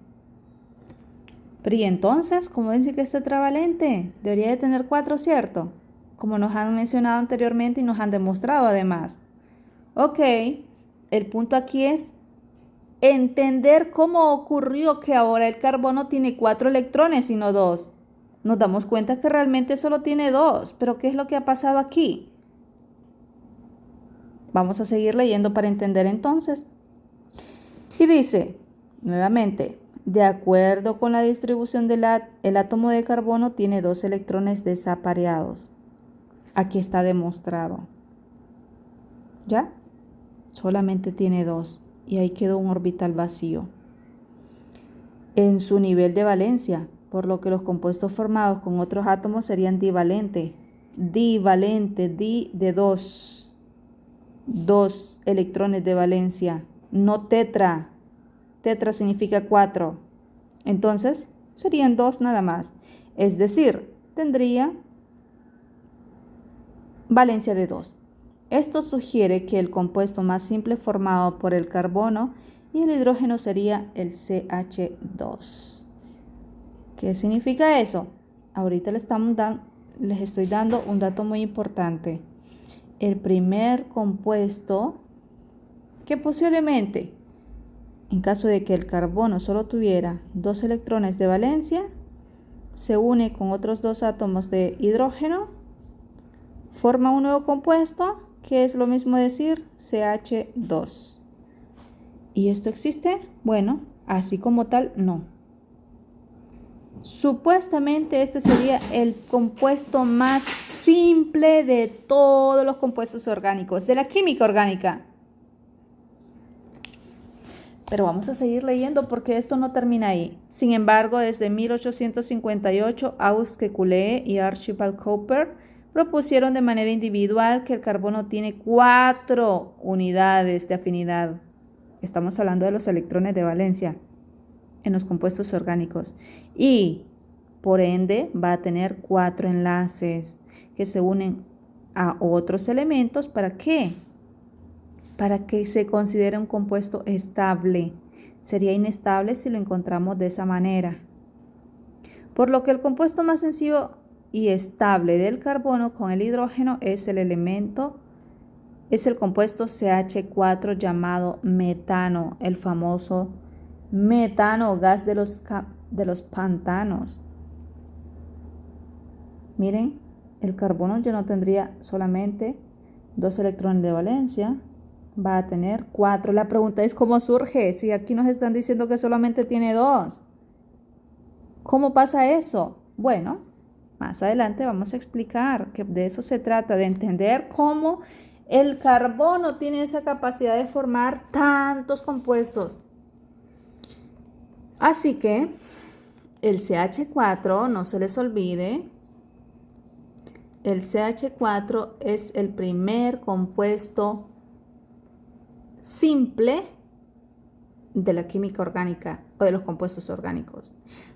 Pero y entonces, ¿cómo dice que es tetravalente? Debería de tener 4, ¿cierto? Como nos han mencionado anteriormente y nos han demostrado además. Ok, el punto aquí es entender cómo ocurrió que ahora el carbono tiene 4 electrones y no 2. Nos damos cuenta que realmente solo tiene 2, pero ¿qué es lo que ha pasado aquí? Vamos a seguir leyendo para entender entonces. Y dice, nuevamente, de acuerdo con la distribución el átomo de carbono tiene 2 electrones desapareados. Aquí está demostrado. ¿Ya? Solamente tiene 2 y ahí quedó un orbital vacío. En su nivel de valencia, por lo que los compuestos formados con otros átomos serían divalentes. Divalente, de 2. 2 electrones de valencia, no tetra. Tetra significa 4. Entonces, serían 2 nada más. Es decir, tendría valencia de 2. Esto sugiere que el compuesto más simple formado por el carbono y el hidrógeno sería el CH2. ¿Qué significa eso? Ahorita les estoy dando un dato muy importante. El primer compuesto que posiblemente, en caso de que el carbono solo tuviera 2 electrones de valencia, se une con otros 2 átomos de hidrógeno, forma un nuevo compuesto, que es lo mismo decir CH2. ¿Y esto existe? Bueno, así como tal, no. Supuestamente este sería el compuesto más simple de todos los compuestos orgánicos, de la química orgánica. Pero vamos a seguir leyendo porque esto no termina ahí. Sin embargo, desde 1858, Auguste Kekulé y Archibald Cooper propusieron de manera individual que el carbono tiene 4 unidades de afinidad. Estamos hablando de los electrones de valencia en los compuestos orgánicos. Y, por ende, va a tener 4 enlaces que se unen a otros elementos. ¿Para qué? Para que se considere un compuesto estable. Sería inestable si lo encontramos de esa manera. Por lo que el compuesto más sencillo y estable del carbono con el hidrógeno es el compuesto CH4 llamado metano, el famoso metano, gas de los pantanos. Miren, el carbono ya no tendría solamente 2 electrones de valencia, va a tener 4. La pregunta es ¿cómo surge? Si aquí nos están diciendo que solamente tiene 2. ¿Cómo pasa eso? Bueno, más adelante vamos a explicar que de eso se trata, de entender cómo el carbono tiene esa capacidad de formar tantos compuestos. Así que el CH4, no se les olvide, el CH4 es el primer compuesto simple de la química orgánica o de los compuestos orgánicos,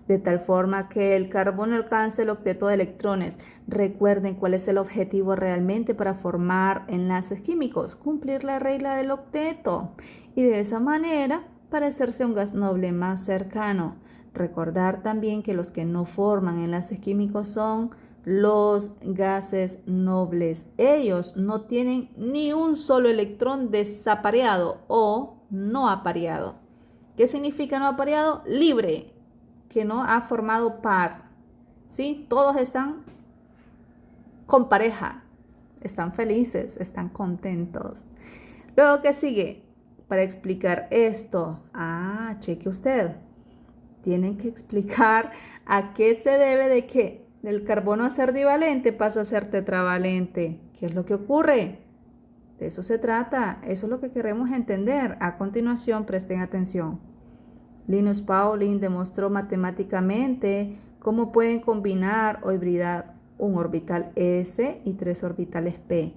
de tal forma que el carbono alcanza el octeto de electrones. Recuerden cuál es el objetivo realmente para formar enlaces químicos: cumplir la regla del octeto y de esa manera parecerse a un gas noble más cercano. Recordar también que los que no forman enlaces químicos son los gases nobles. Ellos no tienen ni un solo electrón desapareado o no apareado. ¿Qué significa no apareado? Libre, que no ha formado par. ¿Sí? Todos están con pareja, están felices, están contentos. Luego, ¿qué sigue? Para explicar esto, cheque usted. Tienen que explicar a qué se debe de que del carbono a ser divalente pasa a ser tetravalente. ¿Qué es lo que ocurre? De eso se trata. Eso es lo que queremos entender. A continuación, presten atención. Linus Pauling demostró matemáticamente cómo pueden combinar o hibridar un orbital S y 3 orbitales P.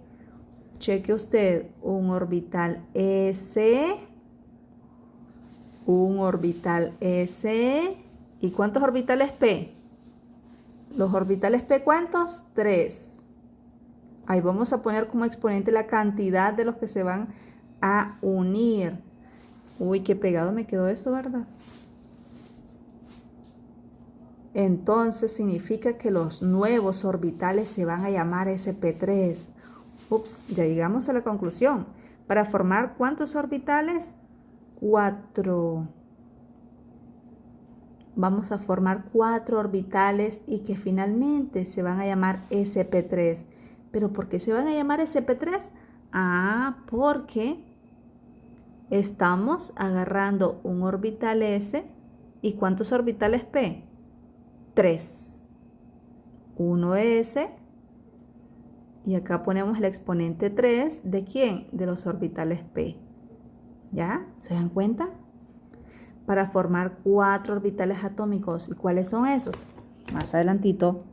Cheque usted, un orbital S, un orbital S, ¿y cuántos orbitales P? Los orbitales P, ¿cuántos? 3. Ahí vamos a poner como exponente la cantidad de los que se van a unir. Uy, qué pegado me quedó esto, ¿verdad? Entonces significa que los nuevos orbitales se van a llamar sp3. Ups, ya llegamos a la conclusión. Para formar ¿cuántos orbitales? 4. Vamos a formar 4 orbitales y que finalmente se van a llamar sp3. ¿Pero por qué se van a llamar sp3? Porque estamos agarrando un orbital S y ¿cuántos orbitales P? 3. 1s y acá ponemos el exponente 3. ¿De quién? De los orbitales P. ¿Ya? ¿Se dan cuenta? Para formar 4 orbitales atómicos. ¿Y cuáles son esos? Más adelantito.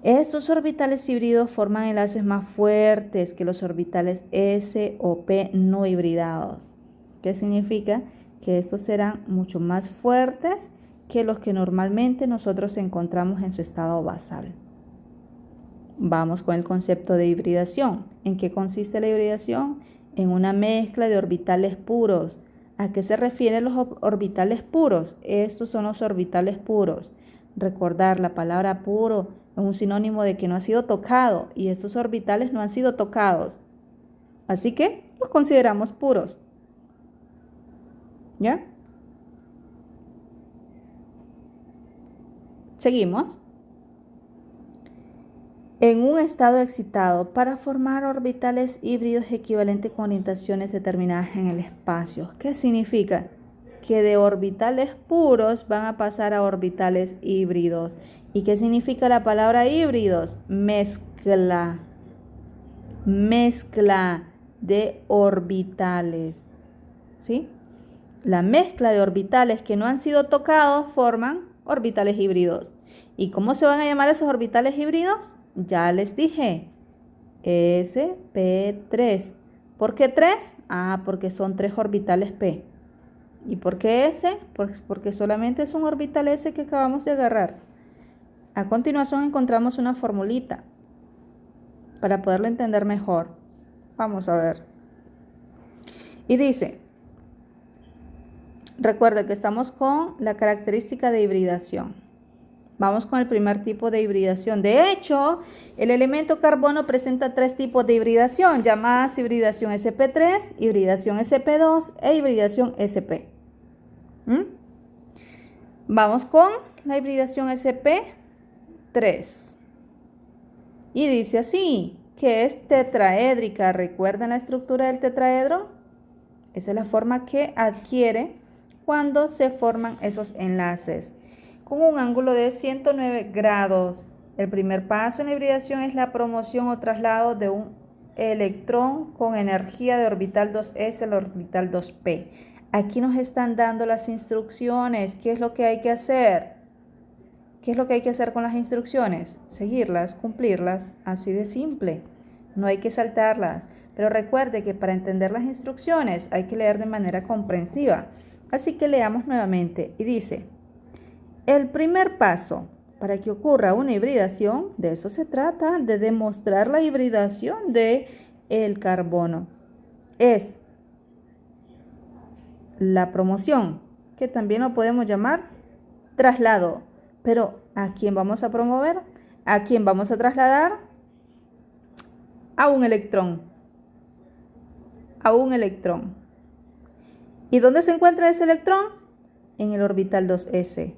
Estos orbitales híbridos forman enlaces más fuertes que los orbitales S o P no hibridados. ¿Qué significa? Que estos serán mucho más fuertes que los que normalmente nosotros encontramos en su estado basal. Vamos con el concepto de hibridación. ¿En qué consiste la hibridación? En una mezcla de orbitales puros. ¿A qué se refieren los orbitales puros? Estos son los orbitales puros. Recordar, la palabra puro es un sinónimo de que no ha sido tocado y estos orbitales no han sido tocados. Así que los consideramos puros. ¿Ya? Seguimos. En un estado excitado, para formar orbitales híbridos equivalentes con orientaciones determinadas en el espacio. ¿Qué significa? Que de orbitales puros van a pasar a orbitales híbridos. ¿Y qué significa la palabra híbridos? Mezcla. Mezcla de orbitales. ¿Sí? La mezcla de orbitales que no han sido tocados forman orbitales híbridos. ¿Y cómo se van a llamar esos orbitales híbridos? Ya les dije, sp3. ¿Por qué 3? Porque son 3 orbitales p. ¿Y por qué S? Porque solamente es un orbital S que acabamos de agarrar. A continuación encontramos una formulita para poderlo entender mejor. Vamos a ver. Y dice, recuerda que estamos con la característica de hibridación. Vamos con el primer tipo de hibridación. De hecho, el elemento carbono presenta 3 tipos de hibridación, llamadas hibridación sp3, hibridación sp2 e hibridación sp. Vamos con la hibridación sp3. Y dice así, que es tetraédrica. ¿Recuerdan la estructura del tetraedro? Esa es la forma que adquiere cuando se forman esos enlaces, con un ángulo de 109 grados. El primer paso en la hibridación es la promoción o traslado de un electrón con energía de orbital 2s al orbital 2p. Aquí nos están dando las instrucciones. ¿Qué es lo que hay que hacer? ¿Qué es lo que hay que hacer con las instrucciones? Seguirlas, cumplirlas, así de simple. No hay que saltarlas. Pero recuerde que para entender las instrucciones hay que leer de manera comprensiva. Así que leamos nuevamente y dice: el primer paso para que ocurra una hibridación, de eso se trata, de demostrar la hibridación del carbono. Es la promoción, que también lo podemos llamar traslado. Pero ¿a quién vamos a promover? ¿A quién vamos a trasladar? A un electrón. A un electrón. ¿Y dónde se encuentra ese electrón? En el orbital 2s.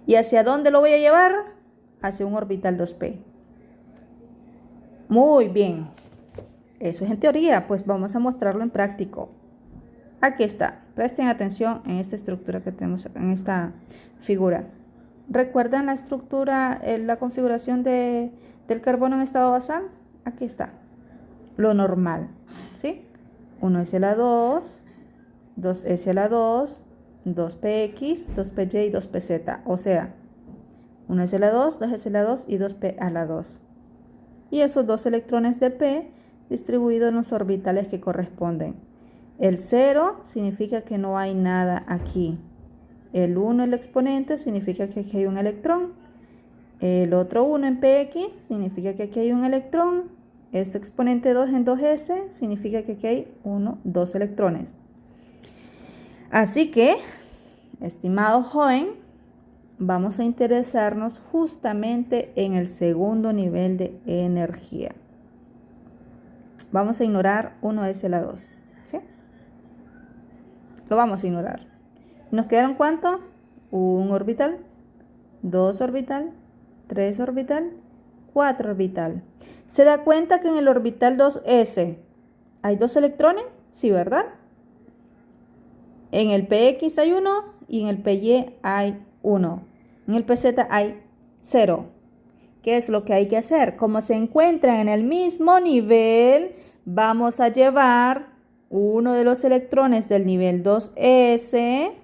¿Y hacia dónde lo voy a llevar? Hacia un orbital 2p. Muy bien. Eso es en teoría, pues vamos a mostrarlo en práctico. Aquí está. Presten atención en esta estructura que tenemos acá, en esta figura. ¿Recuerdan la estructura, la configuración del carbono en estado basal? Aquí está. Lo normal, ¿sí? 1s2, 2s2, 2px, 2py y 2pz. O sea, 1s2, 2s2 y 2p2. Y esos dos electrones de p distribuidos en los orbitales que corresponden. El 0 significa que no hay nada aquí. El 1, el exponente, significa que aquí hay un electrón. El otro 1 en px significa que aquí hay un electrón. Este exponente 2 en 2s significa que aquí hay 2 electrones. Así que, estimado joven, vamos a interesarnos justamente en el segundo nivel de energía. Vamos a ignorar 1s2. ¿Sí? Lo vamos a ignorar. ¿Nos quedaron cuánto? Un orbital, 2 orbital, 3 orbital, 4 orbital. ¿Se da cuenta que en el orbital 2s hay 2 electrones? Sí, ¿verdad? En el px hay 1 y en el py hay 1. En el pz hay 0. ¿Qué es lo que hay que hacer? Como se encuentran en el mismo nivel, vamos a llevar uno de los electrones del nivel 2s,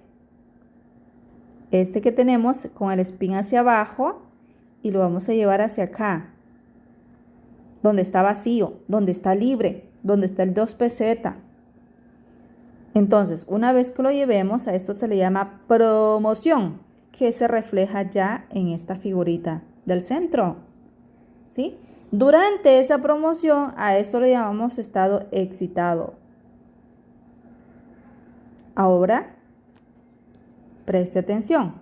este que tenemos con el spin hacia abajo, y lo vamos a llevar hacia acá, donde está vacío, donde está libre, donde está el 2pz. Entonces, una vez que lo llevemos, a esto se le llama promoción. que se refleja ya en esta figurita del centro, ¿sí? Durante esa promoción, a esto le llamamos estado excitado. Ahora, preste atención.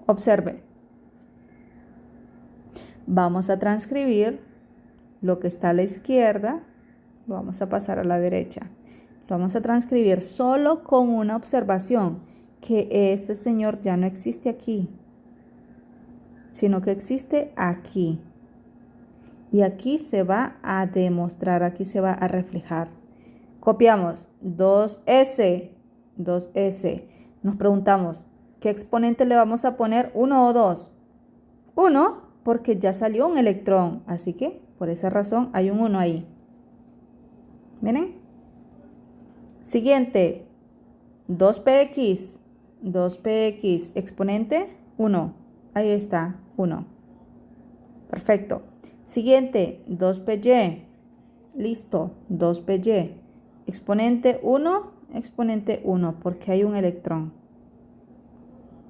Observe. Vamos a transcribir lo que está a la izquierda, lo vamos a pasar a la derecha. Lo vamos a transcribir solo con una observación, que este señor ya no existe aquí, sino que existe aquí. Y aquí se va a demostrar, aquí se va a reflejar. Copiamos 2S, 2S. Nos preguntamos, ¿qué exponente le vamos a poner? ¿1 o 2? 1, porque ya salió un electrón, así que por esa razón hay un 1 ahí. Miren. Siguiente, 2px, 2px, exponente 1. Ahí está, 1. Perfecto. Siguiente, 2py. Listo, 2py. Exponente 1, porque hay un electrón.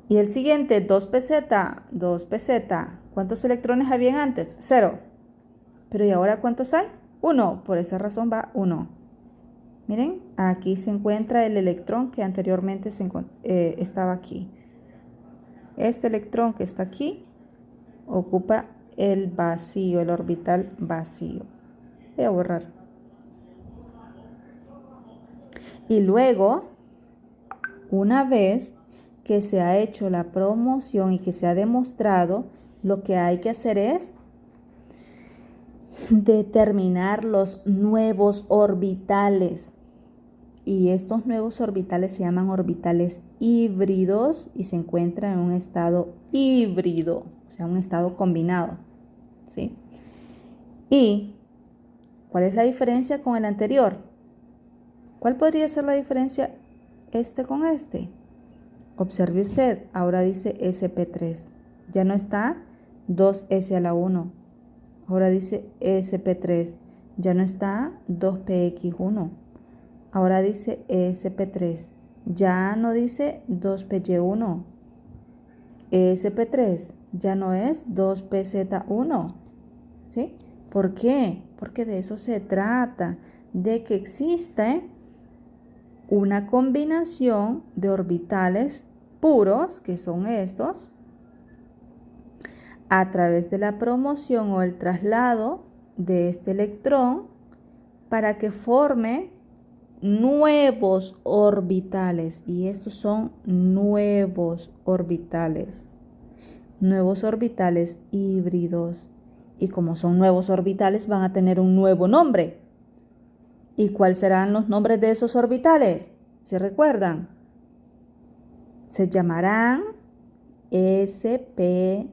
Y el siguiente, 2pz, 2pz. ¿Cuántos electrones habían antes? 0. Pero ¿y ahora cuántos hay? 1. Por esa razón va 1. Miren, aquí se encuentra el electrón que anteriormente estaba aquí. Este electrón que está aquí ocupa el vacío, el orbital vacío. Voy a borrar. Y luego, una vez que se ha hecho la promoción y que se ha demostrado, lo que hay que hacer es determinar los nuevos orbitales. Y estos nuevos orbitales se llaman orbitales híbridos y se encuentran en un estado híbrido, o sea, un estado combinado, ¿sí? ¿Y cuál es la diferencia con el anterior? ¿Cuál podría ser la diferencia este con este? Observe usted, ahora dice sp3. Ya no está 2s a la 1. Ahora dice sp3. Ya no está 2px1. Ahora dice sp3. Ya no dice 2py1. sp3 ya no es 2pz1. ¿Sí? ¿Por qué? Porque de eso se trata, de que existe una combinación de orbitales puros, que son estos, a través de la promoción o el traslado de este electrón para que forme nuevos orbitales. Y estos son nuevos orbitales híbridos. Y como son nuevos orbitales, van a tener un nuevo nombre. ¿Y cuáles serán los nombres de esos orbitales? ¿Se recuerdan? Se llamarán sp3.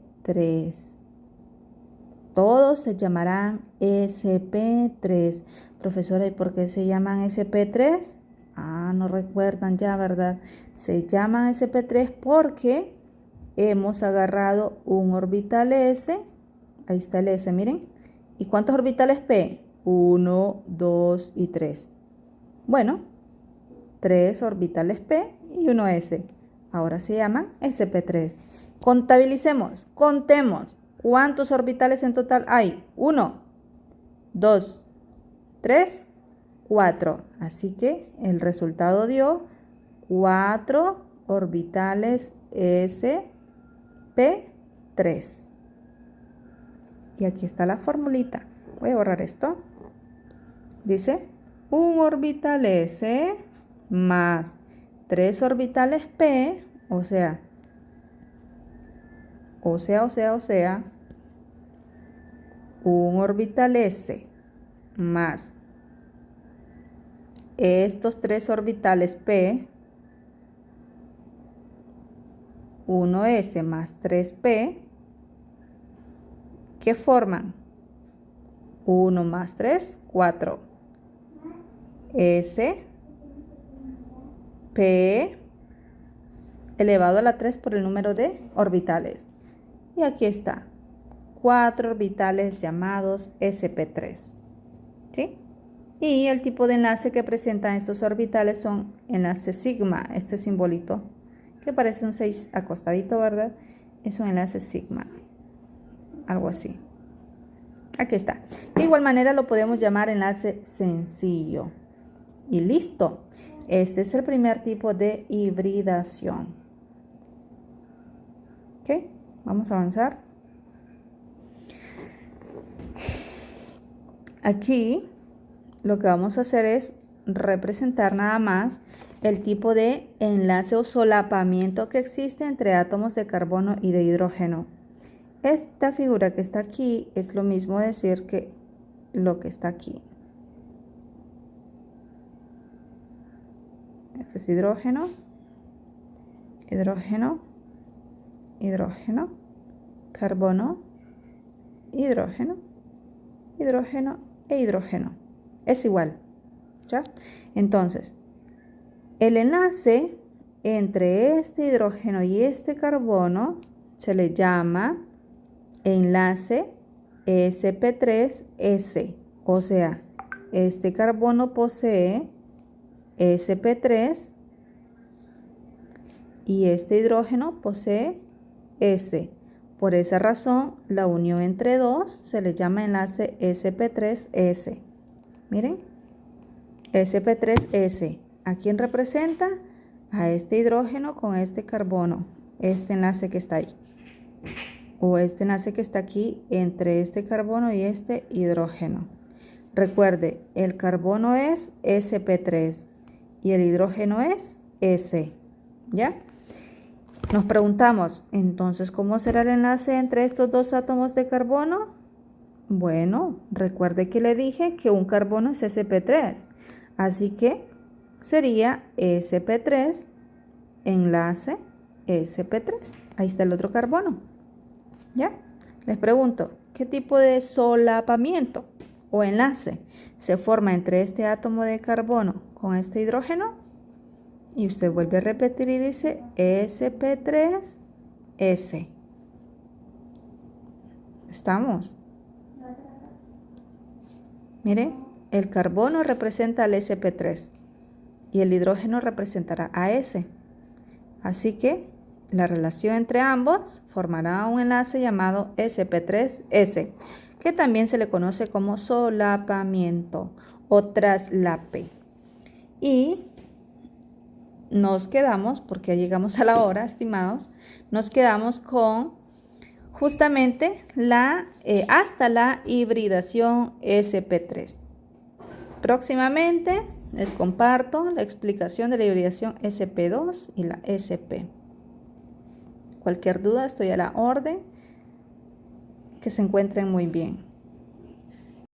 Todos se llamarán sp3. Profesora, ¿y por qué se llaman sp3? No recuerdan ya, ¿verdad? Se llaman sp3 porque hemos agarrado un orbital s. Ahí está el s, miren. ¿Y cuántos orbitales p? 1, 2 y 3. Bueno, 3 orbitales p y 1 s. Ahora se llaman sp3. Contabilicemos, contemos. ¿Cuántos orbitales en total hay? 1, 2, 3, 4. Así que el resultado dio 4 orbitales sp3. Y aquí está la formulita. Voy a borrar esto. Dice, un orbital s más 3 orbitales p, o sea, un orbital s más estos 3 orbitales p, 1s más 3p, ¿qué forman? 1 más 3, 4. S, P, elevado a la 3 por el número de orbitales. Y aquí está, 4 orbitales llamados sp3. ¿Sí? Y el tipo de enlace que presentan estos orbitales son enlace sigma, este simbolito que parece un 6 acostadito, ¿verdad? Es un enlace sigma, algo así. Aquí está. De igual manera lo podemos llamar enlace sencillo. Y listo. Este es el primer tipo de hibridación. ¿Ok? Vamos a avanzar. Aquí lo que vamos a hacer es representar nada más el tipo de enlace o solapamiento que existe entre átomos de carbono y de hidrógeno. Esta figura que está aquí es lo mismo decir que lo que está aquí. Este es hidrógeno, hidrógeno, hidrógeno, carbono, hidrógeno, hidrógeno e hidrógeno. Es igual, ¿ya? Entonces, el enlace entre este hidrógeno y este carbono se le llama enlace sp3s, o sea, este carbono posee sp3 y este hidrógeno posee S. Por esa razón, la unión entre dos se le llama enlace sp3s. Miren, sp3s. ¿A quién representa? A este hidrógeno con este carbono, este enlace que está ahí. O este enlace que está aquí entre este carbono y este hidrógeno. Recuerde, el carbono es sp3 y el hidrógeno es S. ¿Ya? Nos preguntamos, entonces, ¿cómo será el enlace entre estos dos átomos de carbono? Bueno, recuerde que le dije que un carbono es sp3. Así que sería sp3 enlace sp3. Ahí está el otro carbono. ¿Ya? Les pregunto, ¿qué tipo de solapamiento o enlace se forma entre este átomo de carbono con este hidrógeno? Y usted vuelve a repetir y dice sp3s. ¿Estamos? Miren, el carbono representa al sp3 y el hidrógeno representará a S. Así que la relación entre ambos formará un enlace llamado sp3s, que también se le conoce como solapamiento o traslape. Y nos quedamos, porque ya llegamos a la hora, estimados, nos quedamos con justamente hasta la hibridación sp3. Próximamente les comparto la explicación de la hibridación sp2 y la sp. Cualquier duda, estoy a la orden. Que se encuentren muy bien.